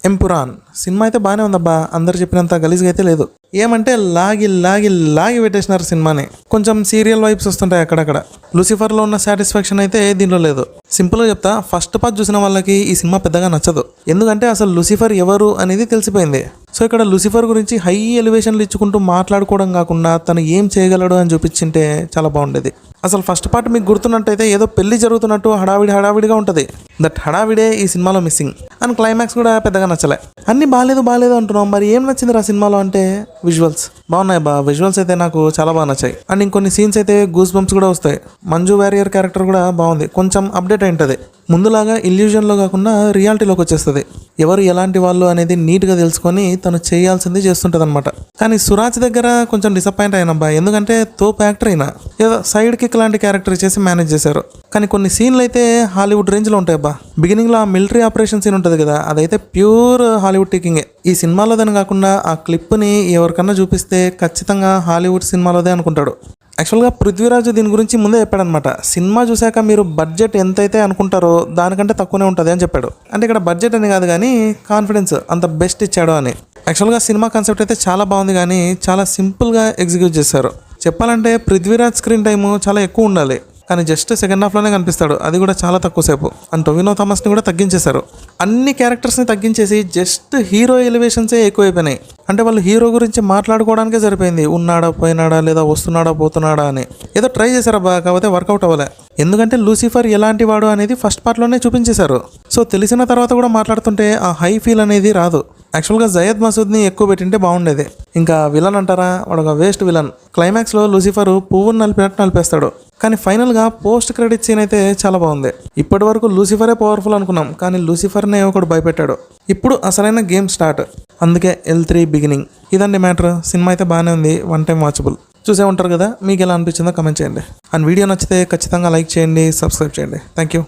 Empuraan cinema అయితే బాగానే ఉందబ్బా, అందరు చెప్పినంత గలీజ్గా అయితే లేదు. ఏమంటే లాగి లాగి లాగి పెట్టేసినారు సినిమాని. కొంచెం సీరియల్ వైబ్స్ వస్తుంటాయి అక్కడక్కడ. లూసిఫర్లో ఉన్న సాటిస్ఫాక్షన్ అయితే దీనిలో లేదు. సింపుల్గా చెప్తా, ఫస్ట్ పార్ట్ చూసిన వాళ్ళకి ఈ సినిమా పెద్దగా నచ్చదు. ఎందుకంటే అసలు లూసిఫర్ ఎవరు అనేది తెలిసిపోయింది. సో ఇక్కడ లూసిఫర్ గురించి హై ఎలివేషన్లు ఇచ్చుకుంటూ మాట్లాడుకోవడం కాకుండా తను ఏం చేయగలడు అని చూపించింటే చాలా బాగుండేది. అసలు ఫస్ట్ పార్ట్ మీకు గుర్తున్నట్టయితే ఏదో పెళ్లి జరుగుతున్నట్టు హడావిడిగా ఉంటుంది. దట్ హడావిడే ఈ సినిమాలో మిస్సింగ్. అండ్ క్లైమాక్స్ కూడా పెద్దగా నచ్చలే. అన్ని బాగాలేదు అంటున్నాం, మరి ఏం నచ్చింది ఆ సినిమాలో అంటే విజువల్స్ బాగున్నాయి బా. విజువల్స్ అయితే నాకు చాలా బాగా నచ్చాయి. అండ్ ఇంకొన్ని సీన్స్ అయితే గూస్ బంప్స్ కూడా వస్తాయి. మంజు వారియర్ క్యారెక్టర్ కూడా బాగుంది, కొంచెం అప్డేట్ అయి ఉంటుంది. ముందులాగా ఇల్యూజన్లో కాకుండా రియాలిటీలోకి వచ్చేస్తుంది. ఎవరు ఎలాంటి వాళ్ళు అనేది నీట్గా తెలుసుకొని తను చేయాల్సింది చేస్తుంటుంది అనమాట. కానీ సురాజ్ దగ్గర కొంచెం డిసప్పాయింట్ అయినబ్బా, ఎందుకంటే తోపు యాక్టర్ అయినా ఏదో సైడ్ కిక్ లాంటి క్యారెక్టర్ చేసి మేనేజ్ చేశారు. కానీ కొన్ని సీన్లు అయితే హాలీవుడ్ రేంజ్లో ఉంటాయి అబ్బా. బిగినింగ్లో ఆ మిలిటరీ ఆపరేషన్ సీన్ ఉంటుంది కదా, అదైతే ప్యూర్ హాలీవుడ్ టేకింగే. ఈ సినిమాలోదని కాకుండా ఆ క్లిప్ని ఎవరికన్నా చూపిస్తే ఖచ్చితంగా హాలీవుడ్ సినిమాలోదే అనుకుంటాడు. యాక్చువల్గా పృథ్వీరాజ్ దీని గురించి ముందే చెప్పాడనమాట. సినిమా చూశాక మీరు బడ్జెట్ ఎంతైతే అనుకుంటారో దానికంటే తక్కువనే ఉంటుంది అని చెప్పాడు. అంటే ఇక్కడ బడ్జెట్ అని కాదు కానీ కాన్ఫిడెన్స్ అంత బెస్ట్ ఇచ్చాడు అని. యాక్చువల్గా సినిమా కాన్సెప్ట్ అయితే చాలా బాగుంది కానీ చాలా సింపుల్గా ఎగ్జిక్యూట్ చేశారు. చెప్పాలంటే పృథ్వీరాజ్ స్క్రీన్ టైము చాలా ఎక్కువ ఉండాలి, కానీ జస్ట్ సెకండ్ హాఫ్లోనే కనిపిస్తాడు, అది కూడా చాలా తక్కువ సేపు. అండ్ టొవినో థామస్ని కూడా తగ్గించేశారు. అన్ని క్యారెక్టర్స్ని తగ్గించేసి జస్ట్ హీరో ఎలివేషన్సే ఎక్కువైపోయినాయి. అంటే వాళ్ళు హీరో గురించి మాట్లాడుకోవడానికే సరిపోయింది, ఉన్నాడా పోయినాడా లేదా వస్తున్నాడా పోతున్నాడా అని. ఏదో ట్రై చేశారబ్బా, కాకపోతే వర్కౌట్ అవ్వలే. ఎందుకంటే లూసిఫర్ ఎలాంటి వాడు అనేది ఫస్ట్ పార్ట్లోనే చూపించేశారు. సో తెలిసిన తర్వాత కూడా మాట్లాడుతుంటే ఆ హై ఫీల్ అనేది రాదు. యాక్చువల్గా జయద్ మసూద్ని ఎక్కువ పెట్టింటే బాగుండేది. ఇంకా విలన్ అంటారా, వాడు ఒక వేస్ట్ విలన్. క్లైమాక్స్లో లూసిఫర్ పువ్వును నలిపినట్టు నలిపేస్తాడు. కానీ ఫైనల్గా పోస్ట్ క్రెడిట్ సీన్ అయితే చాలా బాగుంది. ఇప్పటి వరకు లూసిఫరే పవర్ఫుల్ అనుకున్నాం, కానీ లూసిఫర్నే ఒకడు భయపెట్టాడు. ఇప్పుడు అసలైన గేమ్ స్టార్ట్. అందుకే L3 బిగినింగ్. ఇదండి మ్యాటర్. సినిమా అయితే బాగానే ఉంది, వన్ టైం వాచబుల్. చూసే ఉంటారు కదా, మీకు ఎలా అనిపించిందో కమెంట్ చేయండి. అండ్ వీడియో నచ్చితే ఖచ్చితంగా లైక్ చేయండి, సబ్స్క్రైబ్ చేయండి. Thank you.